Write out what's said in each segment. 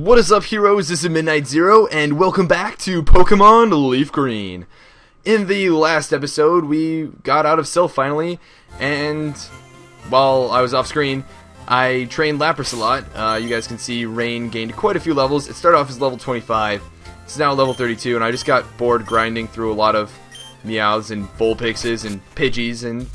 What is up, heroes? This is Midnight Zero, and welcome back to Pokemon Leaf Green. In the last episode, we got out of Silph finally, and while I was off screen, I trained Lapras a lot. You guys can see Rain gained quite a few levels. It started off as level 25. It's now level 32, and I just got bored grinding through a lot of Meows and Vulpixes and Pidgeys, and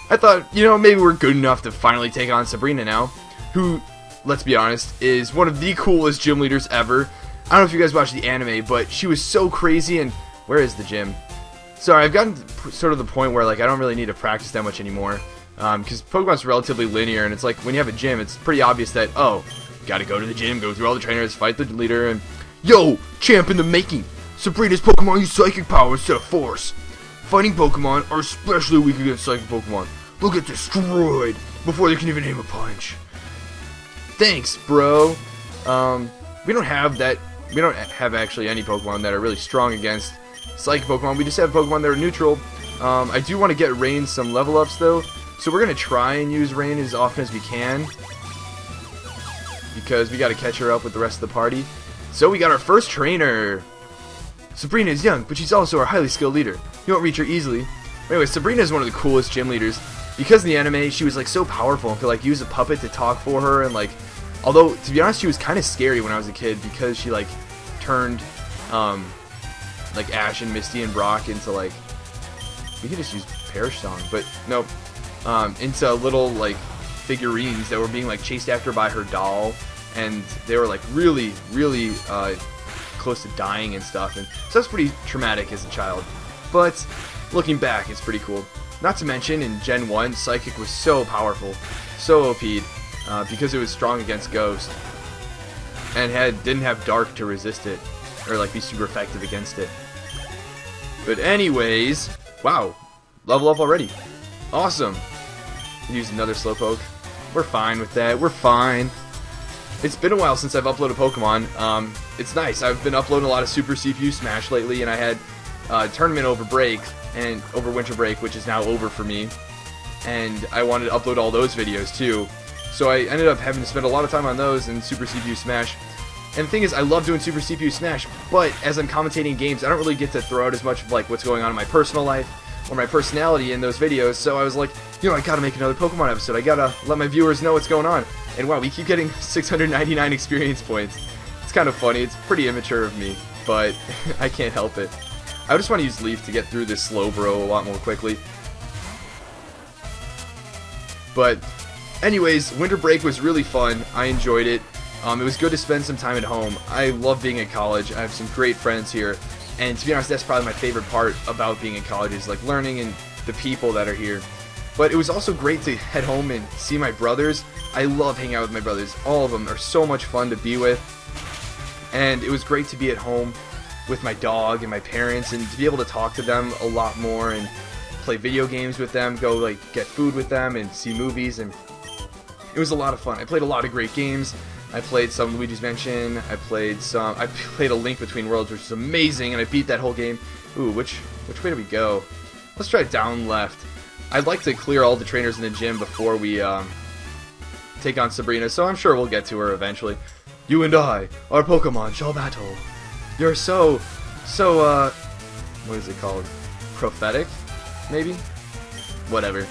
I thought, you know, maybe we're good enough to finally take on Sabrina now, who, let's be honest, is one of the coolest gym leaders ever. I don't know if you guys watched the anime, but she was so crazy. And where is the gym? Sorry, I've gotten to sort of the point where, like, I don't really need to practice that much anymore, because Pokemon's relatively linear, and it's like when you have a gym, it's pretty obvious that, oh, gotta go to the gym, go through all the trainers, fight the leader, and yo, champ in the making! Sabrina's Pokemon use Psychic power instead of Force. Fighting Pokemon are especially weak against Psychic Pokemon. They'll get destroyed before they can even aim a punch. Thanks, bro. We don't have that. We don't have actually any Pokemon that are really strong against Psychic Pokemon. We just have Pokemon that are neutral. I do want to get Rain some level ups though, so we're gonna try and use Rain as often as we can because we got to catch her up with the rest of the party. So we got our first trainer. Sabrina is young, but she's also our highly skilled leader. You won't reach her easily. Anyway, Sabrina is one of the coolest gym leaders. Because in the anime, she was like so powerful and could like use a puppet to talk for her, and like, although to be honest, she was kind of scary when I was a kid because she like turned like Ash and Misty and Brock into like, we could just use Perish Song, but nope, into little like figurines that were being like chased after by her doll, and they were like really close to dying and stuff, and so that's pretty traumatic as a child. But looking back, it's pretty cool. Not to mention, in Gen 1, Psychic was so powerful, so OP'd, because it was strong against Ghost, and didn't have Dark to resist it, or like be super effective against it. But anyways, wow, level up already. Awesome. Use another Slowpoke. We're fine with that, we're fine. It's been a while since I've uploaded Pokemon. It's nice, I've been uploading a lot of Super CPU Smash lately, and I had a tournament over break, and over winter break, which is now over for me, and I wanted to upload all those videos too, so I ended up having to spend a lot of time on those and Super CPU Smash. And the thing is, I love doing Super CPU Smash, but as I'm commentating games, I don't really get to throw out as much of like what's going on in my personal life or my personality in those videos, so I was like, you know, I gotta make another Pokemon episode, I gotta let my viewers know what's going on. And wow, we keep getting 699 experience points. It's kind of funny, it's pretty immature of me, but I can't help it. I just want to use Leaf to get through this Slowbro a lot more quickly. But anyways, winter break was really fun. I enjoyed it. It was good to spend some time at home. I love being at college. I have some great friends here. And to be honest, that's probably my favorite part about being in college is like learning and the people that are here. But it was also great to head home and see my brothers. I love hanging out with my brothers. All of them are so much fun to be with. And it was great to be at home with my dog and my parents, and to be able to talk to them a lot more and play video games with them, go like get food with them and see movies, and it was a lot of fun. I played a lot of great games. I played some Luigi's Mansion, I played A Link Between Worlds, which is amazing, and I beat that whole game. Ooh, which way do we go? Let's try down left. I'd like to clear all the trainers in the gym before we take on Sabrina, so I'm sure we'll get to her eventually. You and I, our Pokemon shall battle. You're so, what is it called? Prophetic? Maybe? Whatever.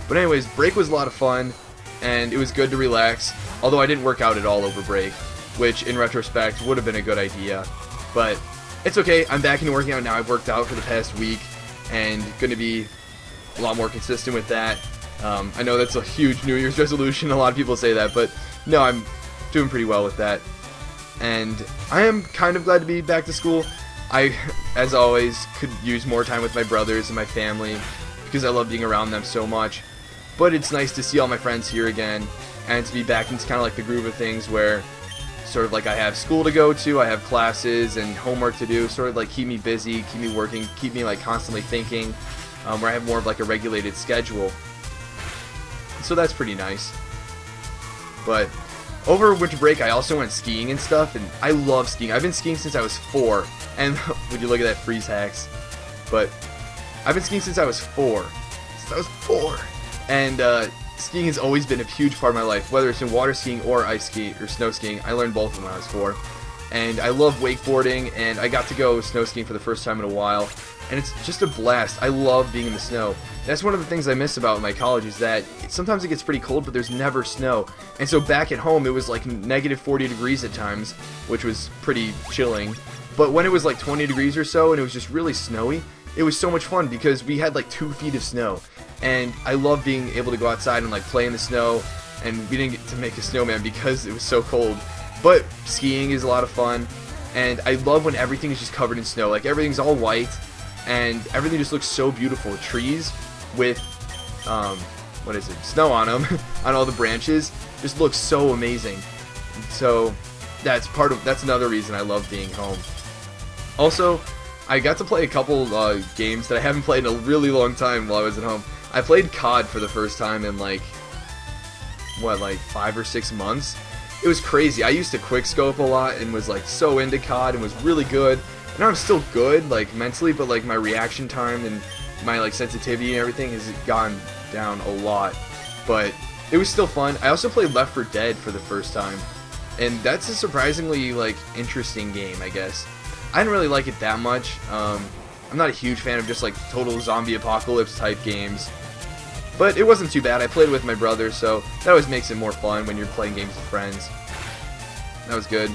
But anyways, break was a lot of fun, and it was good to relax, although I didn't work out at all over break, which in retrospect would have been a good idea. But it's okay, I'm back into working out now. I've worked out for the past week, and going to be a lot more consistent with that. I know that's a huge New Year's resolution, a lot of people say that, but no, I'm doing pretty well with that. And I am kind of glad to be back to school. I, as always, could use more time with my brothers and my family because I love being around them so much. But it's nice to see all my friends here again and to be back into kind of like the groove of things where sort of like I have school to go to, I have classes and homework to do, sort of like keep me busy, keep me working, keep me like constantly thinking, where I have more of like a regulated schedule. So that's pretty nice. But over winter break, I also went skiing and stuff, and I love skiing. I've been skiing since I was 4, and would you look at that freeze hacks? But I've been skiing since I was 4. And skiing has always been a huge part of my life, whether it's in water skiing or ice skiing or snow skiing. I learned both of them when I was 4. And I love wakeboarding, and I got to go snow skiing for the first time in a while, and it's just a blast. I love being in the snow. That's one of the things I miss about my college, is that sometimes it gets pretty cold, but there's never snow. And so back at home, it was like negative 40 degrees at times, which was pretty chilling. But when it was like 20 degrees or so, and it was just really snowy, it was so much fun because we had like 2 feet of snow. And I love being able to go outside and like play in the snow, and we didn't get to make a snowman because it was so cold. But skiing is a lot of fun, and I love when everything is just covered in snow. Like, everything's all white, and everything just looks so beautiful. Trees with, snow on them, on all the branches, just looks so amazing. So, that's another reason I love being home. Also, I got to play a couple games that I haven't played in a really long time while I was at home. I played COD for the first time in, like 5 or 6 months. It was crazy. I used to quickscope a lot and was like so into COD and was really good. And I'm still good, like mentally, but like my reaction time and my like sensitivity and everything has gone down a lot. But it was still fun. I also played Left 4 Dead for the first time, and that's a surprisingly like interesting game, I guess. I didn't really like it that much. I'm not a huge fan of just like total zombie apocalypse type games. But it wasn't too bad. I played with my brother, so that always makes it more fun when you're playing games with friends. That was good.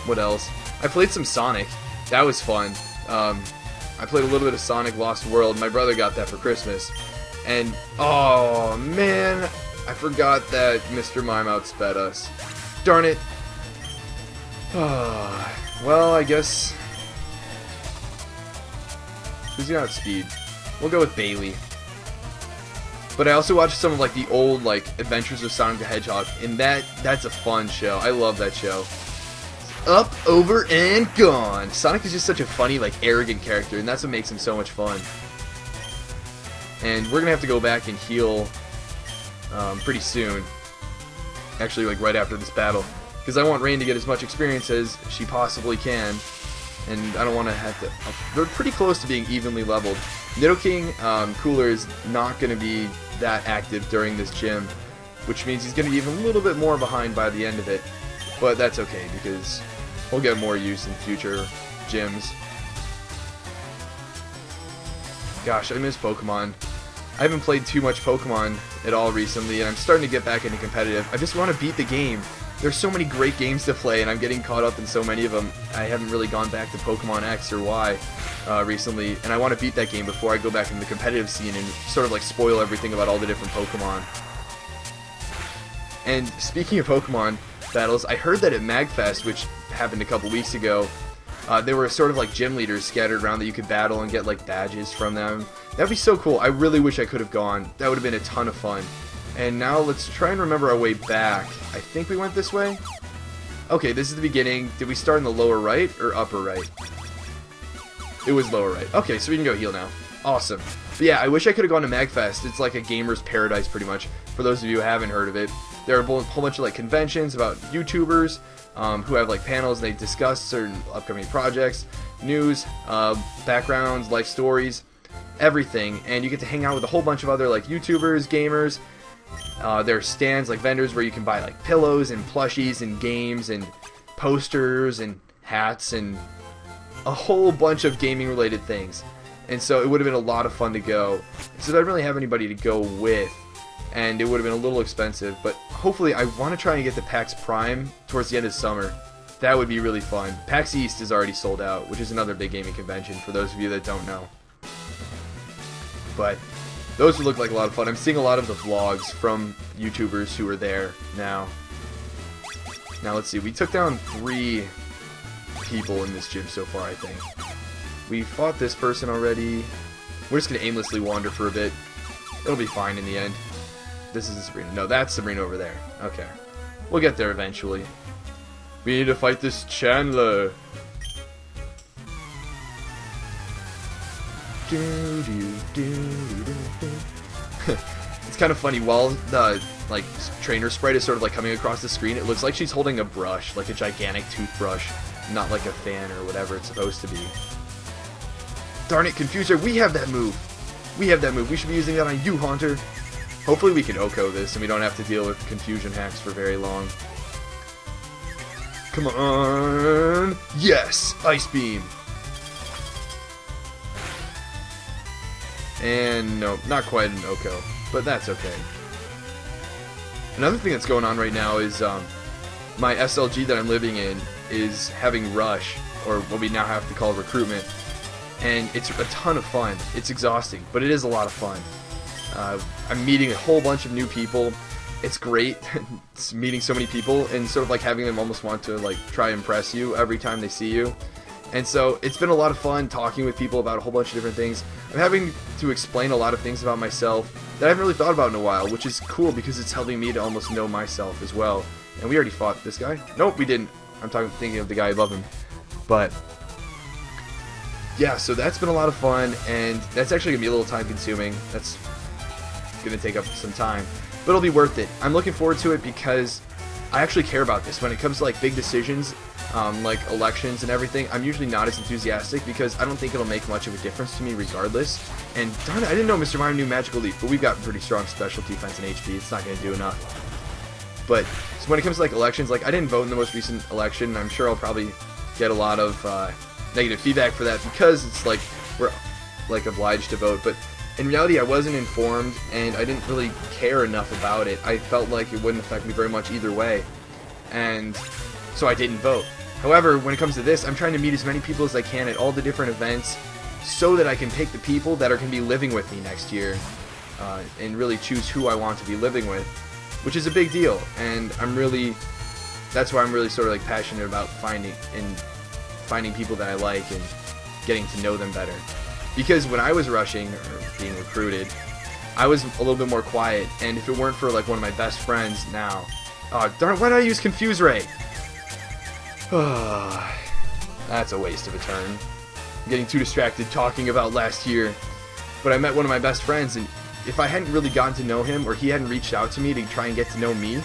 What else? I played some Sonic. That was fun. I played a little bit of Sonic Lost World. My brother got that for Christmas. And, oh man, I forgot that Mr. Mime outsped us. Darn it. Well, I guess... who's gonna outspeed? We'll go with Bailey. But I also watched some of like the old like Adventures of Sonic the Hedgehog, and that's a fun show. I love that show. Up, over, and gone. Sonic is just such a funny, like arrogant character, and that's what makes him so much fun. And we're gonna have to go back and heal pretty soon. Actually, like right after this battle, because I want Rain to get as much experience as she possibly can, and I don't want to have to. They're pretty close to being evenly leveled. Nidoking Cooler is not going to be that active during this gym, which means he's going to be even a little bit more behind by the end of it. But that's okay, because we'll get more use in future gyms. Gosh, I miss Pokemon. I haven't played too much Pokemon at all recently, and I'm starting to get back into competitive. I just want to beat the game. There's so many great games to play, and I'm getting caught up in so many of them. I haven't really gone back to Pokemon X or Y recently, and I want to beat that game before I go back in the competitive scene and sort of like spoil everything about all the different Pokemon. And speaking of Pokemon battles, I heard that at MagFest, which happened a couple weeks ago, there were sort of like gym leaders scattered around that you could battle and get like badges from them. That'd be so cool. I really wish I could have gone. That would have been a ton of fun. And now let's try and remember our way back. I think we went this way? Okay, this is the beginning. Did we start in the lower right or upper right? It was lower right. Okay, so we can go heal now. Awesome. But yeah, I wish I could have gone to MagFest. It's like a gamer's paradise pretty much. For those of you who haven't heard of it. There are a whole bunch of like conventions about YouTubers who have like panels and they discuss certain upcoming projects, news, backgrounds, life stories, everything. And you get to hang out with a whole bunch of other like YouTubers, gamers. There are stands like vendors where you can buy like pillows and plushies and games and posters and hats and a whole bunch of gaming related things. And so it would have been a lot of fun to go. So I didn't really have anybody to go with, and it would have been a little expensive, but hopefully I want to try and get to PAX Prime towards the end of summer. That would be really fun. PAX East is already sold out, which is another big gaming convention for those of you that don't know. But those would look like a lot of fun. I'm seeing a lot of the vlogs from YouTubers who are there now. Now let's see, we took down 3 people in this gym so far, I think. We fought this person already. We're just going to aimlessly wander for a bit. It'll be fine in the end. This is Sabrina. No, that's Sabrina over there. Okay. We'll get there eventually. We need to fight this Chandler. It's kind of funny. While the like trainer sprite is sort of like coming across the screen, it looks like she's holding a brush, like a gigantic toothbrush, not like a fan or whatever it's supposed to be. Darn it, Confuser, we have that move. We have that move. We should be using that on you, Haunter. Hopefully we can Oko this and we don't have to deal with confusion hacks for very long. Come on! Yes! Ice Beam! And no, not quite an Oko, but that's okay. Another thing that's going on right now is my SLG that I'm living in is having Rush, or what we now have to call recruitment, and it's a ton of fun. It's exhausting, but it is a lot of fun. I'm meeting a whole bunch of new people. It's great. It's meeting so many people and sort of like having them almost want to like try and impress you every time they see you. And so it's been a lot of fun talking with people about a whole bunch of different things. I'm having to explain a lot of things about myself that I haven't really thought about in a while, which is cool because it's helping me to almost know myself as well. And we already fought this guy. Nope, we didn't. I'm thinking of the guy above him. But yeah, so that's been a lot of fun, and that's actually gonna be a little time consuming. That's gonna take up some time, but it'll be worth it. I'm looking forward to it because I actually care about this. When it comes to like big decisions, like elections and everything, I'm usually not as enthusiastic because I don't think it'll make much of a difference to me regardless. And darn it, I didn't know Mr. Mime knew Magical Leaf, but we've got pretty strong special defense and HP. It's not gonna do enough. But so when it comes to like elections, like I didn't vote in the most recent election, and I'm sure I'll probably get a lot of negative feedback for that because it's like we're like obliged to vote. But in reality, I wasn't informed, and I didn't really care enough about it. I felt like it wouldn't affect me very much either way, and so I didn't vote. However, when it comes to this, I'm trying to meet as many people as I can at all the different events so that I can pick the people that are going to be living with me next year and really choose who I want to be living with, which is a big deal. And that's why I'm really sort of like passionate about finding people that I like and getting to know them better. Because when I was rushing or being recruited, I was a little bit more quiet, and if it weren't for like one of my best friends now, oh darn, why did I use Confuse Ray? That's a waste of a turn. I'm getting too distracted talking about last year, but I met one of my best friends, and if I hadn't really gotten to know him, or he hadn't reached out to me to try and get to know me,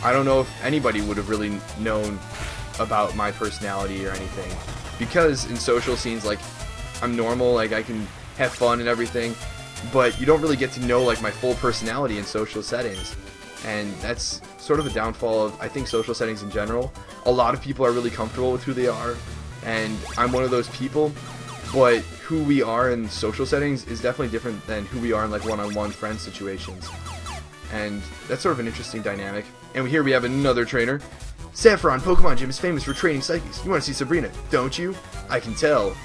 I don't know if anybody would have really known about my personality or anything. Because in social scenes, like, I'm normal, like I can have fun and everything, but you don't really get to know like my full personality in social settings. And that's sort of a downfall of, I think, social settings in general. A lot of people are really comfortable with who they are, and I'm one of those people, but who we are in social settings is definitely different than who we are in like one-on-one friend situations. And that's sort of an interesting dynamic. And here we have another trainer. Saffron Pokemon Gym is famous for training psychics. You want to see Sabrina, don't you? I can tell.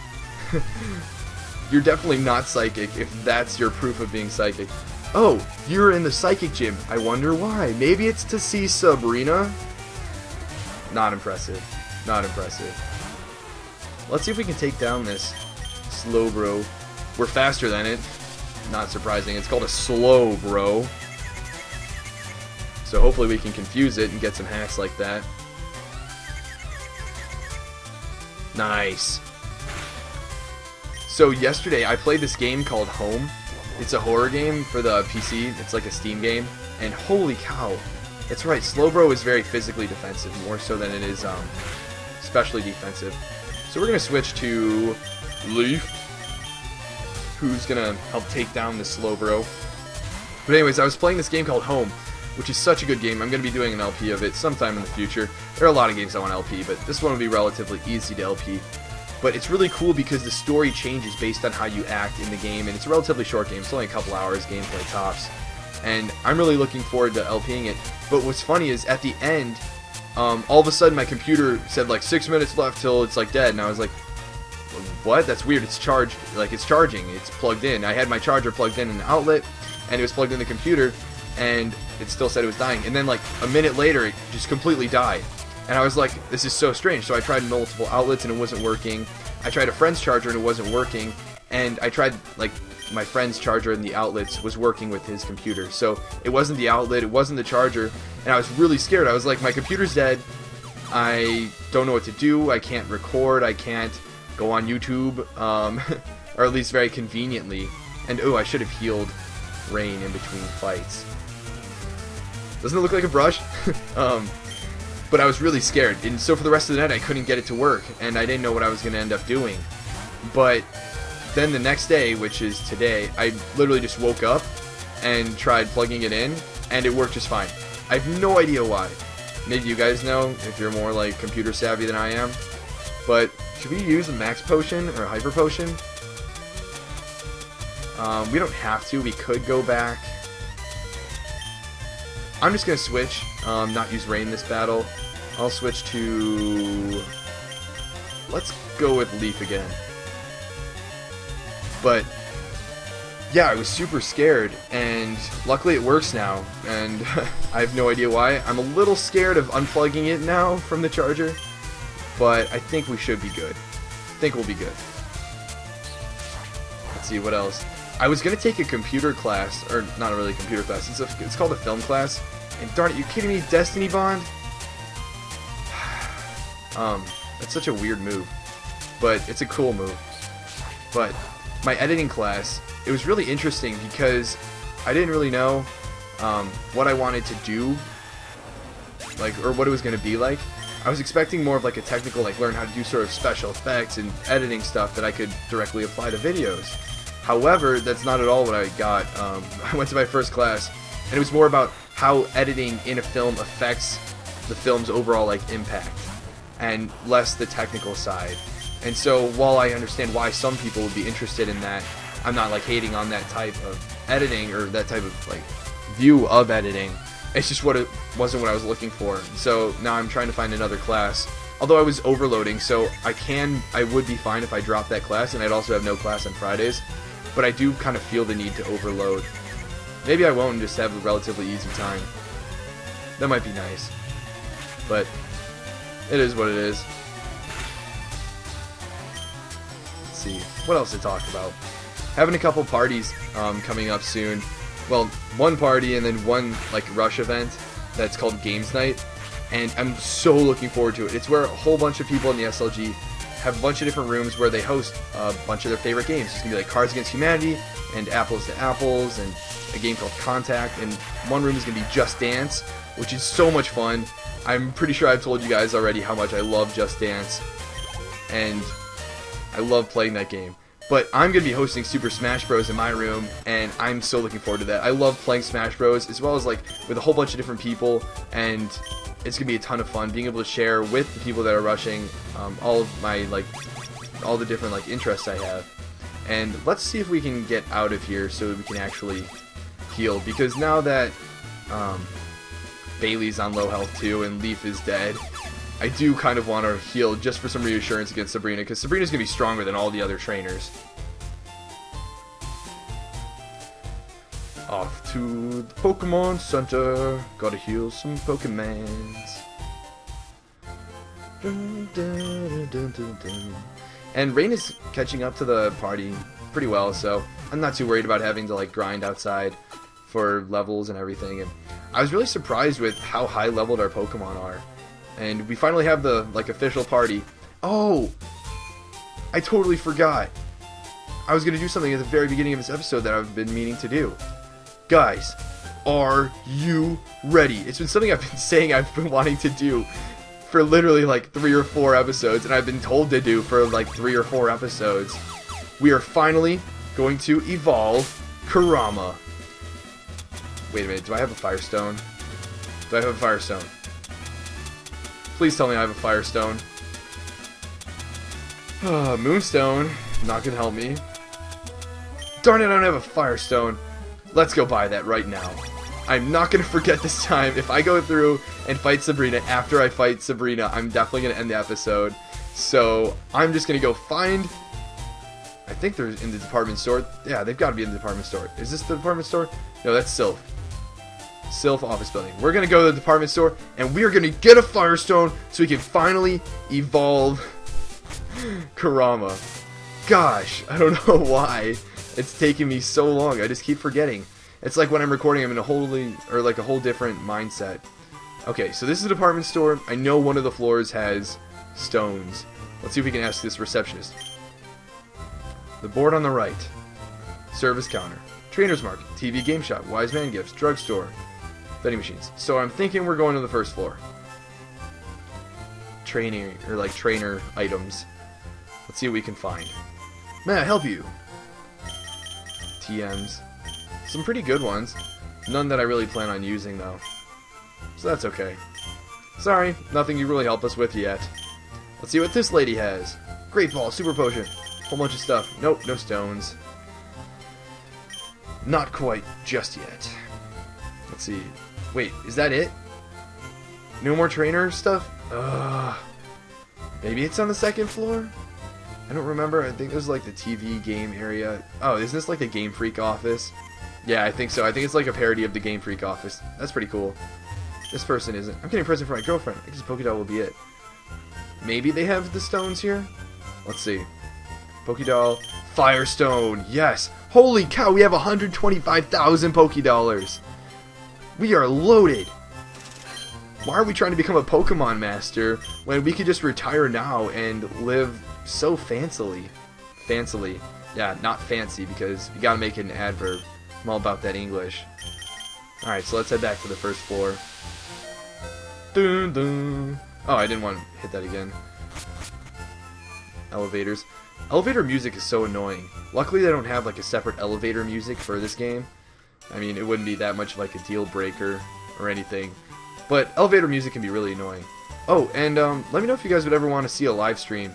You're definitely not psychic if that's your proof of being psychic. Oh, you're in the psychic gym. I wonder why. Maybe it's to see Sabrina? Not impressive. Not impressive. Let's see if we can take down this Slowbro. We're faster than it. Not surprising. It's called a Slowbro. So hopefully we can confuse it and get some hacks like that. Nice. So yesterday I played this game called Home. It's a horror game for the PC. It's like a Steam game. And holy cow. That's right, Slowbro is very physically defensive, more so than it is specially defensive. So we're going to switch to Leaf, who's going to help take down the Slowbro. But anyways, I was playing this game called Home, which is such a good game. I'm going to be doing an LP of it sometime in the future. There are a lot of games I want to LP, but this one will be relatively easy to LP. But it's really cool because the story changes based on how you act in the game, and it's a relatively short game. It's only a couple hours, gameplay tops. And I'm really looking forward to LPing it. But what's funny is at the end, all of a sudden my computer said like 6 minutes left till it's like dead, and I was like, what? That's weird. It's charged, like it's charging. It's plugged in. I had my charger plugged in an outlet, and it was plugged in the computer, and it still said it was dying. And then like a minute later, it just completely died. And I was like, this is so strange. So I tried multiple outlets and it wasn't working. I tried a friend's charger and it wasn't working. And I tried like my friend's charger and the outlets was working with his computer. So it wasn't the outlet, it wasn't the charger. And I was really scared. I was like, my computer's dead. I don't know what to do. I can't record. I can't go on YouTube. Or at least very conveniently. And oh, I should have healed Rain in between fights. Doesn't it look like a brush? But I was really scared, and so for the rest of the night I couldn't get it to work, and I didn't know what I was going to end up doing. But then the next day, which is today, I literally just woke up, and tried plugging it in, and it worked just fine. I have no idea why. Maybe you guys know if you're more like computer savvy than I am. But should we use a max potion or a hyper potion? We don't have to. We could go back. I'm just gonna switch. Not use rain this battle. I'll switch to. Let's go with Leaf again. But yeah, I was super scared, and luckily it works now, and I have no idea why. I'm a little scared of unplugging it now from the charger, but I think we should be good. I think we'll be good. Let's see, what else? I was going to take a computer class, or not really a computer class, it's called a film class, and darn it, you kidding me, Destiny Bond? That's such a weird move, but it's a cool move. But my editing class, it was really interesting because I didn't really know what I wanted to do, like, or what it was going to be like. I was expecting more of like a technical, like learn how to do sort of special effects and editing stuff that I could directly apply to videos. However, that's not at all what I got. I went to my first class, and it was more about how editing in a film affects the film's overall like impact, and less the technical side. And so, while I understand why some people would be interested in that, I'm not like hating on that type of editing or that type of like view of editing. It's just wasn't what I was looking for. So now I'm trying to find another class. Although I was overloading, so I would be fine if I dropped that class, and I'd also have no class on Fridays. But I do kind of feel the need to overload. Maybe I won't and just have a relatively easy time. That might be nice. But it is what it is. Let's see. What else to talk about? Having a couple parties coming up soon. Well, one party and then one like rush event that's called Games Night. And I'm so looking forward to it. It's where a whole bunch of people in the SLG have a bunch of different rooms where they host a bunch of their favorite games. It's going to be like Cards Against Humanity and Apples to Apples and a game called Contact. And one room is going to be Just Dance, which is so much fun. I'm pretty sure I've told you guys already how much I love Just Dance. And I love playing that game. But I'm going to be hosting Super Smash Bros. In my room, and I'm so looking forward to that. I love playing Smash Bros. As well as like with a whole bunch of different people, and it's going to be a ton of fun being able to share with the people that are rushing all of my like all the different like interests I have. And let's see if we can get out of here so that we can actually heal, because now that Bailey's on low health too and Leaf is dead, I do kind of want to heal just for some reassurance against Sabrina, because Sabrina's going to be stronger than all the other trainers. Off to the Pokemon Center, gotta heal some Pokemons. Dun, dun, dun, dun, dun. And Rain is catching up to the party pretty well, so I'm not too worried about having to like grind outside for levels and everything. And I was really surprised with how high leveled our Pokemon are. And we finally have the like official party. Oh, I totally forgot. I was gonna do something at the very beginning of this episode that I've been meaning to do. Guys, are you ready? It's been something I've been saying I've been wanting to do for literally like 3 or 4 episodes, and I've been told to do for like 3 or 4 episodes. We are finally going to evolve Kurama. Wait a minute, do I have a Firestone? Do I have a Firestone? Please tell me I have a Firestone. Moonstone, not gonna help me. Darn it, I don't have a Firestone. Let's go buy that right now. I'm not gonna forget this time. If I go through and fight Sabrina after I fight Sabrina, I'm definitely gonna end the episode. So I'm just gonna go find. I think they're in the department store. Yeah, they've got to be in the department store. Is this the department store? No, that's Sylph. Sylph office building. We're gonna go to the department store and we're gonna get a Firestone so we can finally evolve Kurama. Gosh, I don't know why it's taking me so long. I just keep forgetting. It's like when I'm recording, I'm in a whole different mindset. Okay, so this is a department store. I know one of the floors has stones. Let's see if we can ask this receptionist. The board on the right. Service counter. Trainer's Market. TV game shop. Wise man gifts. Drugstore. Vending machines. So I'm thinking we're going to the first floor. Training, or like trainer items. Let's see what we can find. May I help you? TMs. Some pretty good ones. None that I really plan on using, though. So that's okay. Sorry, nothing you really help us with yet. Let's see what this lady has. Great ball, super potion. Whole bunch of stuff. Nope, no stones. Not quite just yet. Let's see. Wait, is that it? No more trainer stuff? Maybe it's on the second floor? I don't remember. I think this is like the TV game area. Oh, isn't this like the Game Freak office? Yeah, I think so. I think it's like a parody of the Game Freak office. That's pretty cool. This person isn't. I'm getting a present for my girlfriend. I guess Pokédoll will be it. Maybe they have the stones here? Let's see. Pokédoll. Firestone. Yes. Holy cow, we have 125,000 Pokédollars. We are loaded. Why are we trying to become a Pokemon master when we could just retire now and live so fancily? Fancily. Yeah, not fancy, because you gotta make it an adverb. I'm all about that English. Alright, so let's head back to the first floor. Dun, dun. Oh, I didn't want to hit that again. Elevators. Elevator music is so annoying. Luckily, they don't have like a separate elevator music for this game. I mean, it wouldn't be that much of like a deal breaker or anything. But elevator music can be really annoying. Oh, and let me know if you guys would ever want to see a live stream.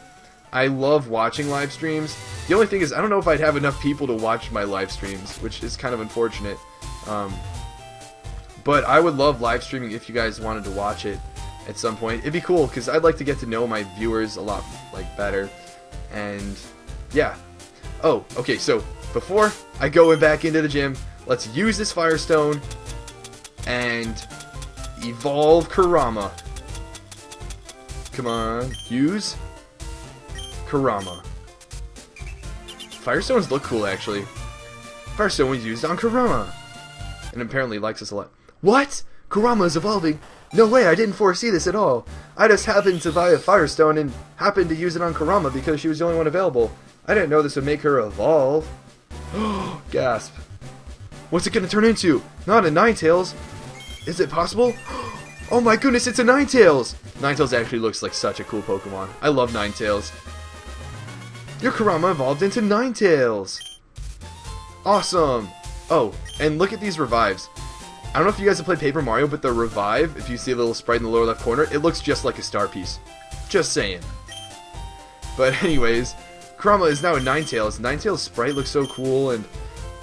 I love watching live streams. The only thing is, I don't know if I'd have enough people to watch my live streams, which is kind of unfortunate. But I would love live streaming if you guys wanted to watch it at some point. It'd be cool, because I'd like to get to know my viewers a lot like better. And yeah. Oh, okay, so before I go back into the gym, let's use this Firestone and evolve Kurama. Come on, use Kurama. Firestones look cool, actually. Firestone was used on Kurama. And apparently likes us a lot. What? Kurama is evolving? No way, I didn't foresee this at all. I just happened to buy a Firestone and happened to use it on Kurama because she was the only one available. I didn't know this would make her evolve. Gasp. What's it gonna turn into? Not a Ninetales. Is it possible? Oh my goodness, it's a Ninetales! Ninetales actually looks like such a cool Pokemon. I love Ninetales. Your Kurama evolved into Ninetales! Awesome! Oh, and look at these revives. I don't know if you guys have played Paper Mario, but the revive, if you see a little sprite in the lower left corner, it looks just like a star piece. Just saying. But anyways, Kurama is now a Ninetales. Ninetales sprite looks so cool, and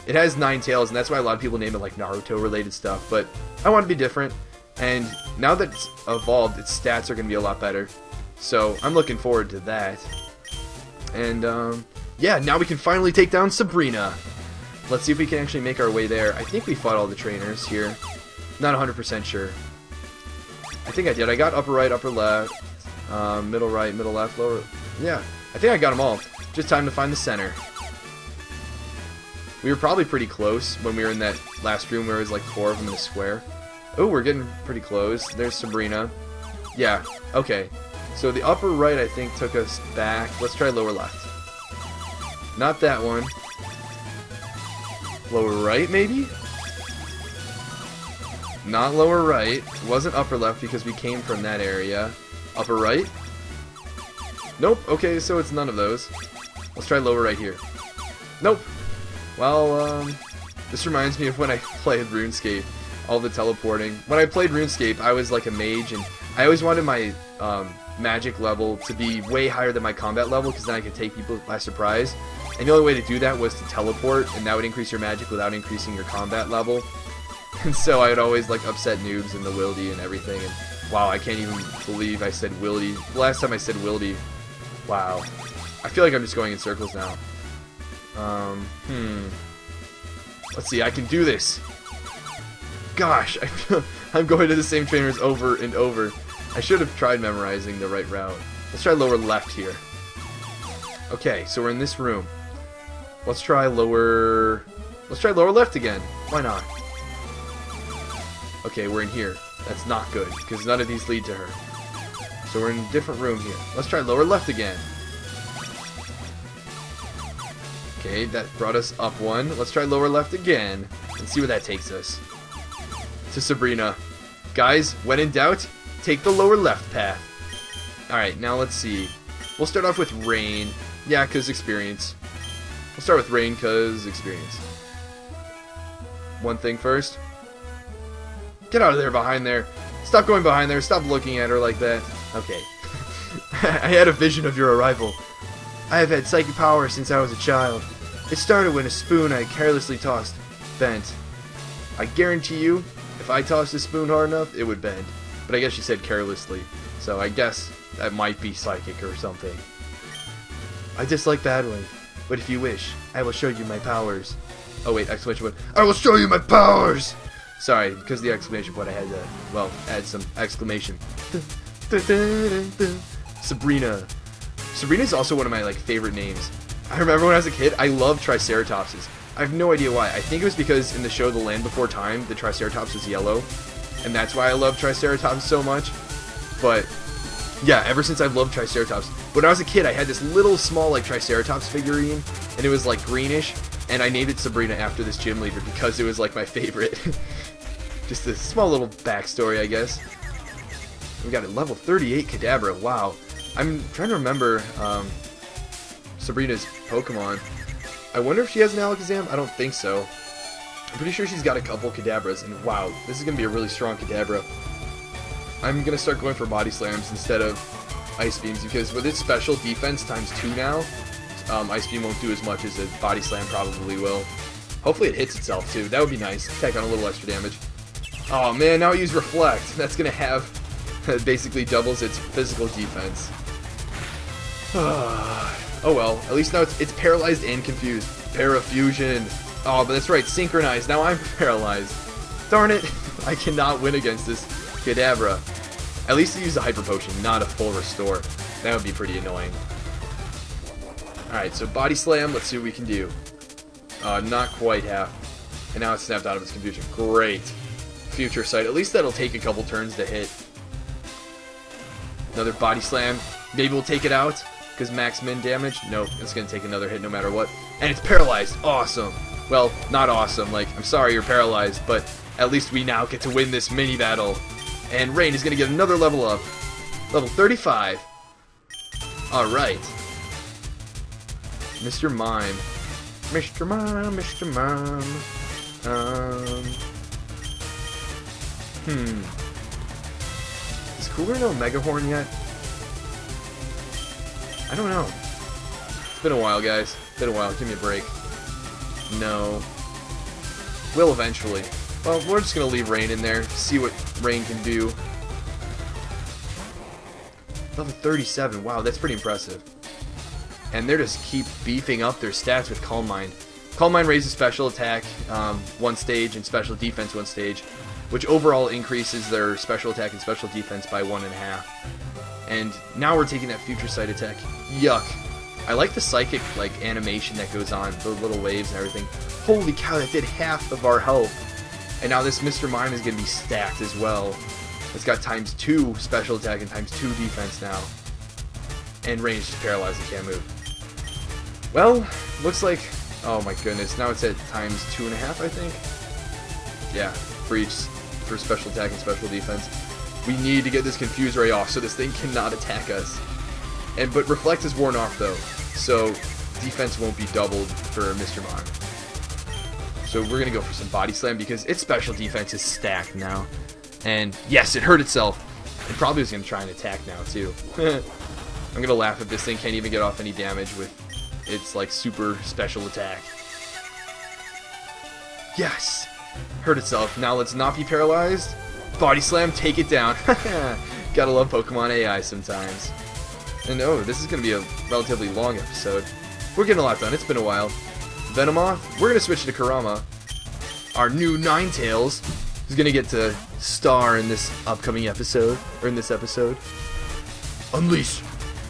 it has 9 tails, and that's why a lot of people name it like Naruto-related stuff. But I want to be different, and now that it's evolved, its stats are going to be a lot better. So I'm looking forward to that. And yeah, now we can finally take down Sabrina. Let's see if we can actually make our way there. I think we fought all the trainers here. Not 100% sure. I think I did. I got upper right, upper left, middle right, middle left, lower. Yeah, I think I got them all. Just time to find the center. We were probably pretty close when we were in that last room where it was like 4 of them in a square. Oh, we're getting pretty close. There's Sabrina. Yeah, okay. So the upper right, I think, took us back. Let's try lower left. Not that one. Lower right, maybe? Not lower right. It wasn't upper left because we came from that area. Upper right? Nope. Okay, so it's none of those. Let's try lower right here. Nope. Well, this reminds me of when I played RuneScape. All the teleporting. When I played RuneScape, I was like a mage, and I always wanted my magic level to be way higher than my combat level, because then I could take people by surprise. And the only way to do that was to teleport, and that would increase your magic without increasing your combat level. And so I would always like upset noobs in the wildy and everything. And wow, I can't even believe I said wildy. The last time I said wildy. Wow. I feel like I'm just going in circles now. Let's see, I can do this. Gosh, I'm going to the same trainers over and over. I should have tried memorizing the right route. Let's try lower left here. Okay, so we're in this room. Let's try lower left again. Why not? Okay, we're in here. That's not good, because none of these lead to her. So we're in a different room here. Let's try lower left again. Okay, that brought us up one. Let's try lower left again and see where that takes us. To Sabrina. Guys, when in doubt, take the lower left path. Alright, now let's see. We'll start off with Rain. Yeah, because experience. We'll start with Rain because experience. one thing first. Get out of there, behind there. Stop going behind there. Stop looking at her like that. Okay. I had a vision of your arrival. I have had psychic power since I was a child. It started when a spoon I carelessly tossed bent. I guarantee you, if I tossed a spoon hard enough, it would bend. But I guess she said carelessly, so I guess that might be psychic or something. I dislike battling, but if you wish, I will show you my powers. Oh wait, exclamation point. I will show you my powers! Sorry, because the exclamation point I had to, well, add some exclamation. Sabrina. Sabrina is also one of my favorite names. I remember when I was a kid, I loved Triceratopses. I have no idea why. I think it was because in the show The Land Before Time, the Triceratops was yellow, and that's why I love Triceratops so much. But yeah, ever since I've loved Triceratops. When I was a kid, I had this little small Triceratops figurine, and it was greenish, and I named it Sabrina after this gym leader because it was my favorite. Just a small little backstory, I guess. We got a level 38 Kadabra. Wow. I'm trying to remember Sabrina's Pokemon. I wonder if she has an Alakazam? I don't think so. I'm pretty sure she's got a couple Kadabras, and wow, this is going to be a really strong Kadabra. I'm going to start going for Body Slams instead of Ice Beams, because with its special defense times 2 now, Ice Beam won't do as much as a Body Slam probably will. Hopefully it hits itself too, that would be nice. Take on a little extra damage. Oh man, now I use Reflect. That's going to have, basically doubles its physical defense. Oh well, at least now it's paralyzed and confused. Parafusion. Oh, but that's right, synchronized. Now I'm paralyzed. Darn it, I cannot win against this Kadabra. At least I used a Hyper Potion, not a full restore. That would be pretty annoying. Alright, so Body Slam, let's see what we can do. Not quite half. And now it's snapped out of its confusion. Great. Future Sight. At least that'll take a couple turns to hit. Another Body Slam. Maybe we'll take it out. Because max min damage? Nope, it's going to take another hit no matter what. And it's paralyzed. Awesome. Well, not awesome. I'm sorry you're paralyzed, but at least we now get to win this mini battle. And Rain is going to get another level up. Level 35. Alright. Mr. Mime. Mr. Mime, Mr. Mime. Is Cooler no Mega Horn yet? I don't know. It's been a while, guys. It's been a while. Give me a break. No. Will eventually. Well, we're just going to leave Rain in there. See what Rain can do. Level 37. Wow, that's pretty impressive. And they're just keep beefing up their stats with Calm Mind. Calm Mind raises special attack 1 stage and special defense 1 stage, which overall increases their special attack and special defense by 1.5. And now we're taking that Future Sight attack. Yuck. I like the psychic animation that goes on, the little waves and everything. Holy cow, that did half of our health. And now this Mr. Mime is going to be stacked as well. It's got times 2 special attack and times 2 defense now. And Rain is just paralyzed and can't move. Well, looks like... Oh my goodness, now it's at times 2.5, I think? Yeah, for each, for special attack and special defense. We need to get this Confuse Ray off so this thing cannot attack us. But Reflect is worn off though, so defense won't be doubled for Mr. Mime. So we're gonna go for some Body Slam because its special defense is stacked now. And yes, it hurt itself. It probably was gonna try and attack now too. I'm gonna laugh if this thing can't even get off any damage with its super special attack. Yes! Hurt itself. Now let's not be paralyzed. Body Slam, take it down. Gotta love Pokemon AI sometimes. And oh, this is going to be a relatively long episode. We're getting a lot done. It's been a while. Venomoth, we're going to switch to Kurama. Our new Ninetales is going to get to star in this upcoming episode, or in this episode. Unleash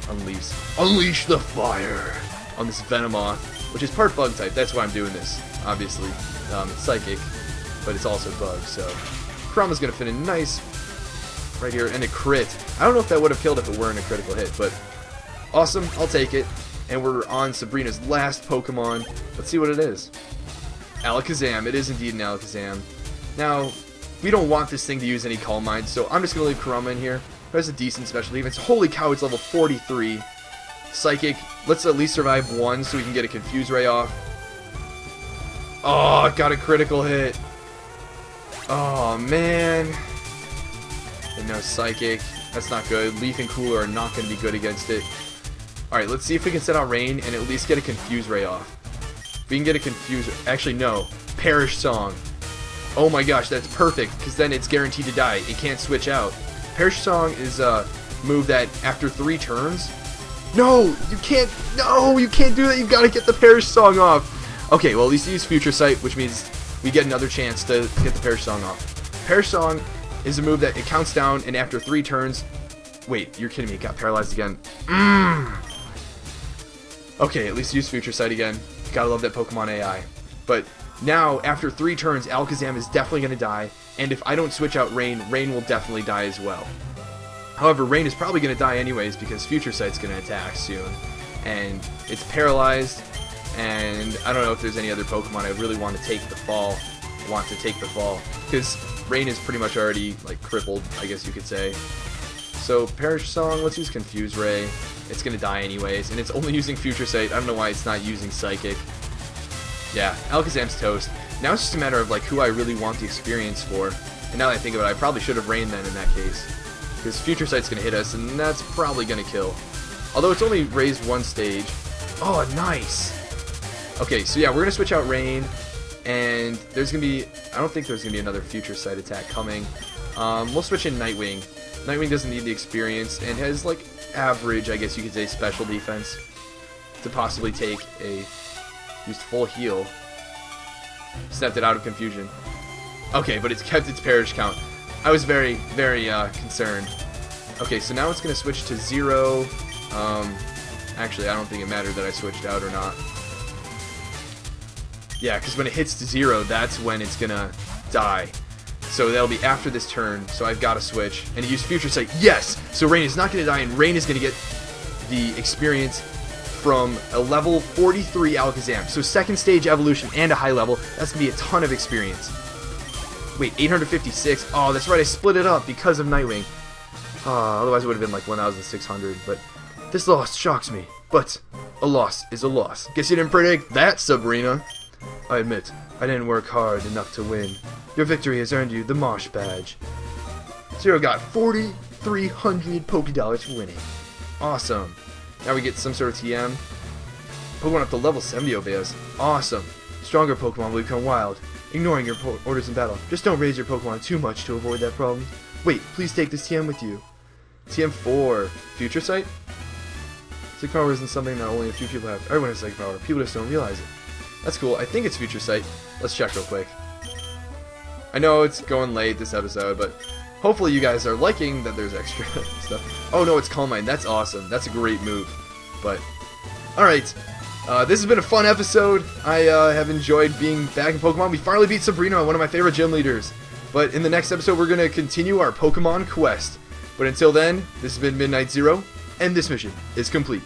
the fire on this Venomoth, which is part bug type. That's why I'm doing this, obviously. It's psychic, but it's also bug, so Kurama's going to fit in nice right here, and a crit. I don't know if that would have killed if it weren't a critical hit, but awesome, I'll take it. And we're on Sabrina's last Pokemon. Let's see what it is. Alakazam. It is indeed an Alakazam. Now, we don't want this thing to use any Calm Mind, so I'm just going to leave Kurama in here. It has a decent special defense. Holy cow, it's level 43. Psychic. Let's at least survive 1 so we can get a Confuse Ray off. Oh, it got a critical hit. Oh, man. And no Psychic. That's not good. Leaf and Cooler are not going to be good against it. Alright, let's see if we can set out Rain and at least get a Confuse Ray off. If we can get a Confuse... Actually, no. Perish Song. Oh my gosh, that's perfect, because then it's guaranteed to die. It can't switch out. Perish Song is a move that after 3 turns... No! You can't... No! You can't do that! You've got to get the Perish Song off! Okay, well, at least use Future Sight, which means we get another chance to get the Perish Song off. Perish Song is a move that it counts down, and after 3 turns... Wait, you're kidding me. It got paralyzed again. Okay, at least use Future Sight again. Gotta love that Pokemon AI. But now, after 3 turns, Alakazam is definitely going to die, and if I don't switch out Rain, Rain will definitely die as well. However, Rain is probably going to die anyways because Future Sight's going to attack soon. And it's paralyzed, and I don't know if there's any other Pokemon I really want to take the fall. Because Rain is pretty much already, like, crippled, I guess you could say. So, Perish Song, let's use Confuse Ray. It's going to die anyways, and it's only using Future Sight. I don't know why it's not using Psychic. Yeah, Alakazam's toast. Now it's just a matter of, like, who I really want the experience for. And now that I think of it, I probably should have Rain then in that case. Because Future Sight's going to hit us, and that's probably going to kill. Although it's only raised 1 stage. Oh, nice! Okay, so yeah, we're going to switch out Rain, and there's going to be... I don't think there's going to be another Future Sight attack coming. We'll switch in Nightwing. Nightwing doesn't need the experience, and has, like, average, I guess you could say, special defense to possibly take a... used full heal. Snapped it out of confusion. Okay, but it's kept its Perish count. I was very, very concerned. Okay, so now it's going to switch to 0. Actually, I don't think it mattered that I switched out or not. Yeah, because when it hits to 0, that's when it's going to die. So that'll be after this turn, so I've got to switch. And he used Future Sight. Yes! So Rain is not going to die, and Rain is going to get the experience from a level 43 Alakazam. So 2nd stage evolution and a high level. That's going to be a ton of experience. Wait, 856? Oh, that's right, I split it up because of Nightwing. Otherwise it would have been like 1,600, but this loss shocks me. But a loss is a loss. Guess you didn't predict that, Sabrina. I admit, I didn't work hard enough to win. Your victory has earned you the Mosh Badge. Zero got 4,300 Pokédollars for winning. Awesome. Now we get some sort of TM. Pokemon up to level 70 obey us. Awesome. Stronger Pokemon will become wild, ignoring your orders in battle. Just don't raise your Pokemon too much to avoid that problem. Wait, please take this TM with you. TM4. Future Sight? Psychic Power isn't something that only a few people have. Everyone has Psychic Power. People just don't realize it. That's cool. I think it's Future Sight. Let's check real quick. I know it's going late this episode, but hopefully you guys are liking that there's extra stuff. Oh no, it's Calm Mind. That's awesome. That's a great move. But, alright. This has been a fun episode. I have enjoyed being back in Pokemon. We finally beat Sabrina, one of my favorite gym leaders. But in the next episode, we're going to continue our Pokemon quest. But until then, this has been Midnight Zero, and this mission is complete.